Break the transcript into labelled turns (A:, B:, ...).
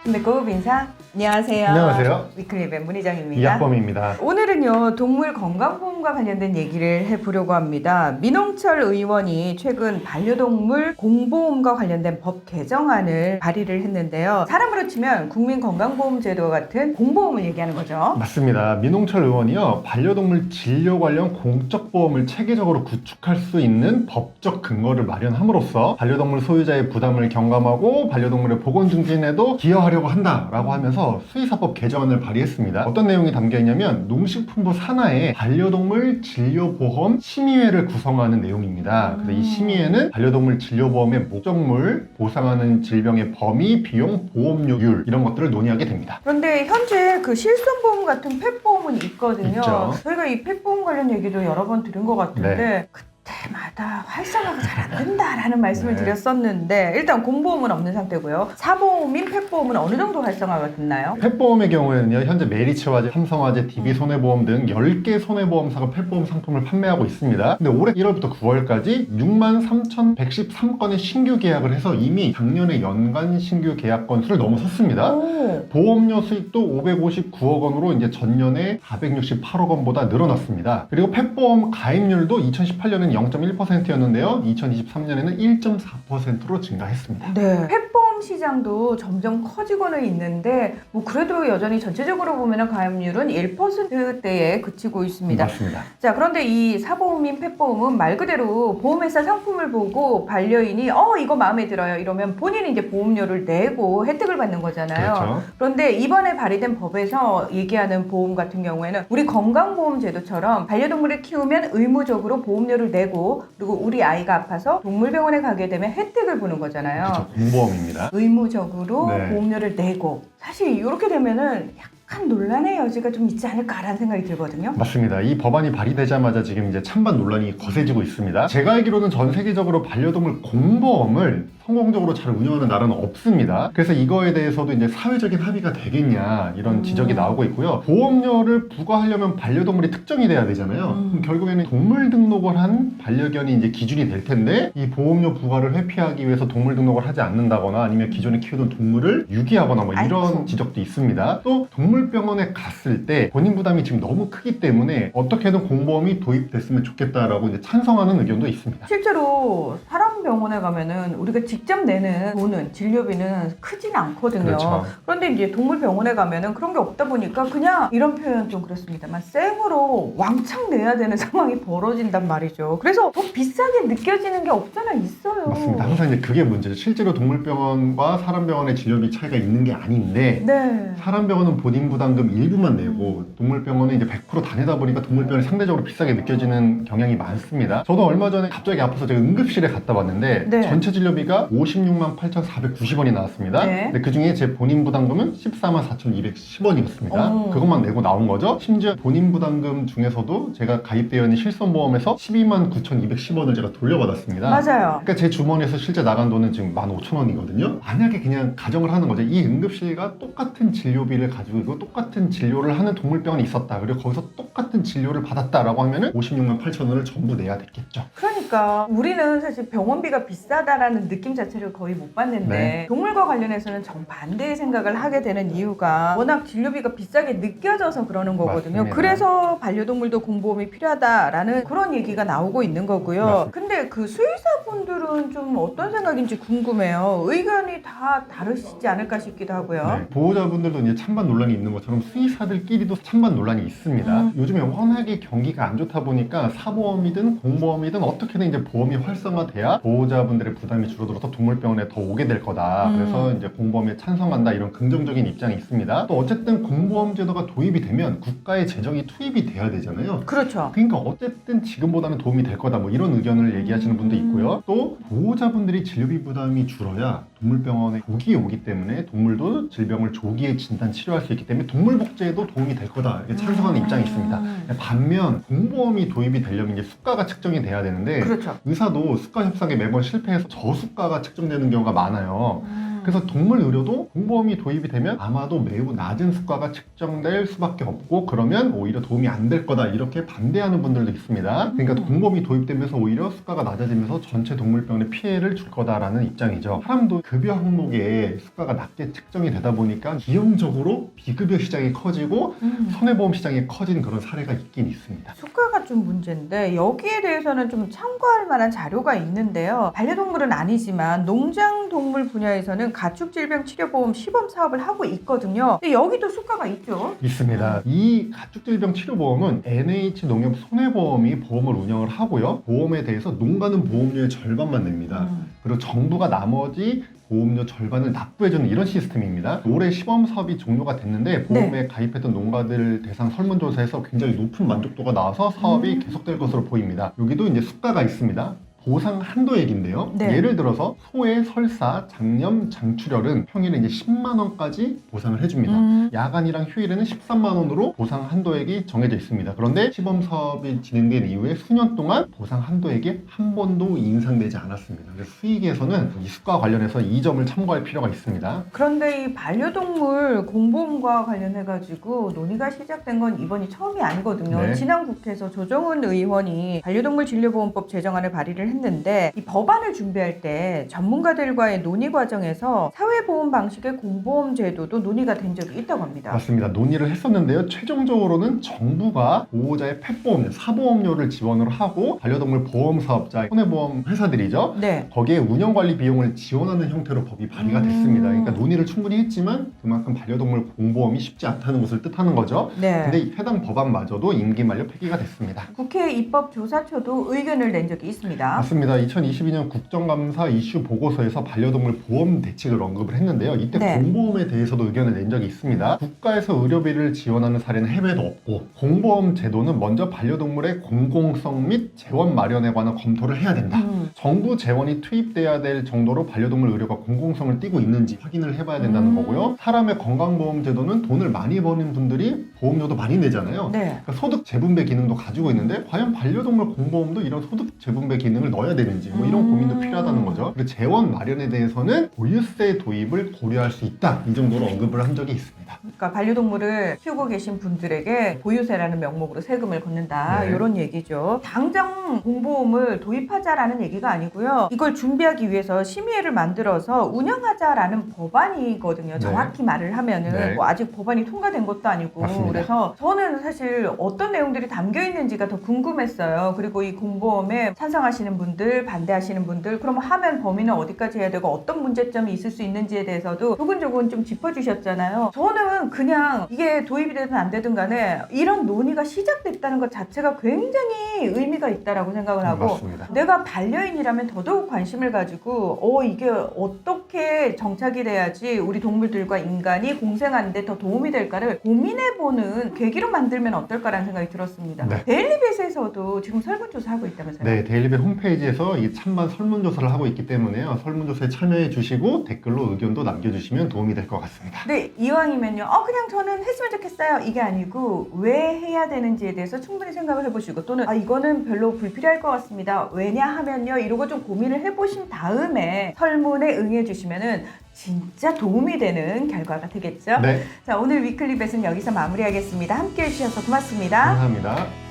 A: 신백고급 인사 안녕하세요.
B: 안녕하세요.
A: 위클리의 문희정입니다.
B: 이학범입니다.
A: 오늘은요 동물 건강보험과 관련된 얘기를 해보려고 합니다. 민홍철 의원이 최근 반려동물 공보험과 관련된 법 개정안을 발의를 했는데요. 사람으로 치면 국민건강보험제도와 같은 공보험을 얘기하는 거죠.
B: 맞습니다. 민홍철 의원이요, 반려동물 진료 관련 공적 보험을 체계적으로 구축할 수 있는 법적 근거를 마련함으로써 반려동물 소유자의 부담을 경감하고 반려동물의 보건 증진에도 기여하려고 한다라고 하면서 수의사법 개정안을 발의했습니다. 어떤 내용이 담겨 있냐면 농식품부 산하에 반려동물 진료보험 심의회를 구성하는 내용입니다. 그래서 이 심의회는 반려동물 진료보험의 목적물, 보상하는 질병의 범위, 비용, 보험료율 이런 것들을 논의하게 됩니다.
A: 그런데 현재 그 실손보험 같은 펫보험은 있거든요.
B: 있죠.
A: 저희가 이 펫보험 관련 얘기도 여러 번 들은 것 같은데 그때마다 활성화가 잘 안 된다라는 말씀을 드렸었는데 일단 공보험은 없는 상태고요. 사보험인 펫보험은 어느 정도 활성화가 됐나요?
B: 펫보험의 경우에는요, 현재 메리츠화재, 삼성화재, DB손해보험 등 10개 손해보험사가 펫보험 상품을 판매하고 있습니다. 근데 올해 1월부터 9월까지 63,113건의 신규 계약을 해서 이미 작년에 연간 신규 계약 건수를 넘어섰습니다.
A: 오.
B: 보험료 수익도 559억 원으로 이제 전년에 468억 원보다 늘어났습니다. 그리고 펫보험 가입률도 2018년에는 0.1%였는데요. 2023년에는 1.4%로 증가했습니다.
A: 네. 펫보험 시장도 점점 커지고는 있는데 뭐 그래도 여전히 전체적으로 보면 가입률은 1%대에 그치고 있습니다.
B: 맞습니다.
A: 자, 그런데 이 사보험인 펫보험은 말 그대로 보험회사 상품을 보고 반려인이 이거 마음에 들어요 이러면 본인이 이제 보험료를 내고 혜택을 받는 거잖아요.
B: 그렇죠.
A: 그런데 이번에 발의된 법에서 얘기하는 보험 같은 경우에는 우리 건강보험 제도처럼 반려동물을 키우면 의무적으로 보험료를 내고 그리고 우리 아이가 아파서 동물병원에 가게 되면 혜택을 보는 거잖아요.
B: 그렇죠. 공보험입니다.
A: 의무적으로
B: 네.
A: 보험료를 내고 사실 이렇게 되면은 약간 논란의 여지가 좀 있지 않을까라는 생각이 들거든요.
B: 맞습니다. 이 법안이 발의되자마자 지금 이제 찬반 논란이 거세지고 있습니다. 제가 알기로는 전 세계적으로 반려동물 공보험을 성공적으로 잘 운영하는 나라는 없습니다. 그래서 이거에 대해서도 이제 사회적인 합의가 되겠냐 이런 지적이 나오고 있고요. 보험료를 부과하려면 반려동물이 특정이 돼야 되잖아요. 그럼 결국에는 동물 등록을 한 반려견이 이제 기준이 될 텐데 이 보험료 부과를 회피하기 위해서 동물 등록을 하지 않는다거나 아니면 기존에 키우던 동물을 유기하거나 뭐 이런
A: 아이쿠.
B: 지적도 있습니다. 또 동물병원에 갔을 때 본인 부담이 지금 너무 크기 때문에 어떻게든 공보험이 도입됐으면 좋겠다라고 이제 찬성하는 의견도 있습니다.
A: 실제로 사람 병원에 가면은 우리가 직접 내는 돈은 진료비는 크진 않거든요.
B: 그렇죠.
A: 그런데 이제 동물 병원에 가면은 그런 게 없다 보니까 그냥 이런 표현 좀 그렇습니다만 생으로 왕창 내야 되는 상황이 벌어진단 말이죠. 그래서 더 비싸게 느껴지는 게 없잖아 있어요.
B: 맞습니다. 항상 이제 그게 문제죠. 실제로 동물병원과 사람병원의 진료비 차이가 있는 게 아닌데
A: 네.
B: 사람병원은 본인 부담금 일부만 내고 동물병원은 이제 100% 다니다 보니까 동물병원이 상대적으로 비싸게 느껴지는 경향이 많습니다. 저도 얼마 전에 갑자기 아파서 제가 응급실에 갔다 왔는데
A: 네.
B: 전체 진료비가 56만 8,490원이 나왔습니다.
A: 네.
B: 근데 그중에 제 본인 부담금은 14만 4,210원이었습니다.
A: 오.
B: 그것만 내고 나온 거죠. 심지어 본인 부담금 중에서도 제가 가입되어 있는 실손보험에서 12만 9,210원을 제가 돌려받았습니다.
A: 맞아요.
B: 그러니까 제 주머니에서 실제 나간 돈은 지금 15,000원이거든요. 만약에 그냥 가정을 하는 거죠. 이 응급실과 똑같은 진료비를 가지고 있고 똑같은 진료를 하는 동물병원이 있었다. 그리고 거기서 똑같은 진료를 받았다라고 하면은 56만 8,000원을 전부 내야 됐겠죠.
A: 그러니까 우리는 사실 병원비가 비싸다라는 느낌 자체를 거의 못 받는데
B: 네.
A: 동물과 관련해서는 정반대의 생각을 하게 되는 이유가 워낙 진료비가 비싸게 느껴져서 그러는 거거든요.
B: 맞습니다.
A: 그래서 반려동물도 공보험이 필요하다라는 그런 얘기가 나오고 있는 거고요.
B: 맞습니다.
A: 근데 그 수의사분들은 좀 어떤 생각인지 궁금해요. 의견이 다 다르시지 않을까 싶기도 하고요.
B: 네, 보호자분들도 이제 찬반 논란이 있는 것처럼 수의사들끼리도 찬반 논란이 있습니다. 요즘에 워낙에 경기가 안 좋다 보니까 사보험이든 공보험이든 어떻게든 이제 보험이 활성화돼야 보호자분들의 부담이 줄어들어서 동물병원에 더 오게 될 거다. 그래서 이제 공보험에 찬성한다 이런 긍정적인 입장이 있습니다. 또 어쨌든 공보험 제도가 도입이 되면 국가의 재정이 투입이 돼야 되잖아요.
A: 그렇죠.
B: 그러니까 어쨌든 지금보다는 도움이 될 거다 뭐 이런 의견을 얘기하시는 분도 있고요. 또 보호자분들이 진료비 부담이 줄어야 동물병원에 조기에 오기 때문에 동물도 질병을 조기에 진단 치료할 수 있기 때문에 동물복지에도 도움이 될 거다 이렇게 찬성하는 입장이 있습니다. 반면 공보험이 도입이 되려면 이제 수가가 측정이 돼야 되는데
A: 그렇죠.
B: 의사도 수가 협상에 매번 실패해서 저수가가 측정되는 경우가 많아요. 그래서 동물 의료도 공보험이 도입이 되면 아마도 매우 낮은 수가가 측정될 수밖에 없고 그러면 오히려 도움이 안 될 거다 이렇게 반대하는 분들도 있습니다. 그러니까 공보험이 도입되면서 오히려 수가가 낮아지면서 전체 동물병원에 피해를 줄 거다라는 입장이죠. 사람도 급여 항목에 수가가 낮게 측정이 되다 보니까 기형적으로 비급여 시장이 커지고 손해보험 시장이 커진 그런 사례가 있긴 있습니다.
A: 수가가 좀 문제인데 여기에 대해서는 좀 참고할 만한 자료가 있는데요. 반려동물은 아니지만 농장동물 분야에서는 가축질병치료보험 시범 사업을 하고 있거든요. 근데 여기도 수가가 있죠.
B: 있습니다. 이 가축질병치료보험은 NH농협 손해보험이 보험을 운영을 하고요. 보험에 대해서 농가는 보험료의 절반만 냅니다. 그리고 정부가 나머지 보험료 절반을 납부해주는 이런 시스템입니다. 올해 시범 사업이 종료가 됐는데 보험에 가입했던 농가들 대상 설문조사에서 굉장히 높은 만족도가 나와서 사업이 계속될 것으로 보입니다. 여기도 이제 수가가 있습니다. 보상 한도액인데요.
A: 네.
B: 예를 들어서 소의 설사, 장염, 장출혈은 평일에 이제 10만 원까지 보상을 해줍니다. 야간이랑 휴일에는 13만 원으로 보상 한도액이 정해져 있습니다. 그런데 시범 사업이 진행된 이후에 수년 동안 보상 한도액이 한 번도 인상되지 않았습니다. 그래서 수익에서는 이 수가 관련해서 이 점을 참고할 필요가 있습니다.
A: 그런데 이 반려동물 공보험과 관련해가지고 논의가 시작된 건 이번이 처음이 아니거든요.
B: 네.
A: 지난 국회에서 조정훈 의원이 반려동물 진료보험법 제정안을 발의를 했는데 이 법안을 준비할 때 전문가들과의 논의 과정에서 사회보험 방식의 공보험 제도도 논의가 된 적이 있다고 합니다.
B: 맞습니다. 논의를 했었는데요. 최종적으로는 정부가 보호자의 펫보험료, 사보험료를 지원을 하고 반려동물 보험 사업자, 손해보험 회사들이죠.
A: 네.
B: 거기에 운영관리 비용을 지원하는 형태로 법이 발의가 됐습니다. 그러니까 논의를 충분히 했지만 그만큼 반려동물 공보험이 쉽지 않다는 것을 뜻하는 거죠.
A: 네.
B: 근데 해당 법안마저도 임기 만료 폐기가 됐습니다.
A: 국회 입법조사처도 의견을 낸 적이 있습니다.
B: 맞습니다. 2022년 국정감사 이슈 보고서에서 반려동물 보험 대책을 언급을 했는데요. 이때
A: 네.
B: 공보험에 대해서도 의견을 낸 적이 있습니다. 국가에서 의료비를 지원하는 사례는 해외도 없고 공보험 제도는 먼저 반려동물의 공공성 및 재원 마련에 관한 검토를 해야 된다. 정부 재원이 투입돼야 될 정도로 반려동물 의료가 공공성을 띠고 있는지 확인을 해봐야 된다는 거고요. 사람의 건강보험 제도는 돈을 많이 버는 분들이 보험료도 많이 내잖아요.
A: 네.
B: 그러니까 소득 재분배 기능도 가지고 있는데 과연 반려동물 공보험도 이런 소득 재분배 기능을 넣어야 되는지 뭐 이런 고민도 필요하다는 거죠. 그리고 재원 마련에 대해서는 보유세 도입을 고려할 수 있다. 이 정도로 언급을 한 적이 있습니다.
A: 그러니까 반려동물을 키우고 계신 분들에게 보유세라는 명목으로 세금을 걷는다.
B: 네.
A: 이런 얘기죠. 당장 공보험을 도입하자라는 얘기가 아니고요. 이걸 준비하기 위해서 심의회를 만들어서 운영하자라는 법안이거든요.
B: 네.
A: 정확히 말을 하면은
B: 네.
A: 뭐 아직 법안이 통과된 것도 아니고
B: 맞습니다.
A: 그래서 저는 사실 어떤 내용들이 담겨 있는지가 더 궁금했어요. 그리고 이 공보험에 찬성하시는 분들, 반대하시는 분들, 그럼 하면 범위는 어디까지 해야 되고 어떤 문제점이 있을 수 있는지에 대해서도 조근조근 좀 짚어주셨잖아요. 저는 그냥 이게 도입이 되든 안 되든 간에 이런 논의가 시작됐다는 것 자체가 굉장히 의미가 있다라고 생각을 하고
B: 맞습니다.
A: 내가 반려인이라면 더더욱 관심을 가지고 이게 어떻게 정착이 돼야지 우리 동물들과 인간이 공생하는데 더 도움이 될까를 고민해보는 계기로 만들면 어떨까라는 생각이 들었습니다.
B: 네.
A: 데일리벳에서도 지금 설문조사하고 있다면서요?
B: 네, 데일리벳 홈페이지에서 이 찬반 설문조사를 하고 있기 때문에요. 설문조사에 참여해 주시고 댓글로 의견도 남겨주시면 도움이 될 것 같습니다.
A: 네, 이왕이면요. 그냥 저는 했으면 좋겠어요. 이게 아니고 왜 해야 되는지에 대해서 충분히 생각을 해보시고 또는 이거는 별로 불필요할 것 같습니다. 왜냐 하면요. 이러고 좀 고민을 해보신 다음에 설문에 응해주시면은 진짜 도움이 되는 결과가 되겠죠?
B: 네,
A: 자, 오늘 위클리벳은 여기서 마무리하겠습니다. 함께 해주셔서 고맙습니다.
B: 감사합니다.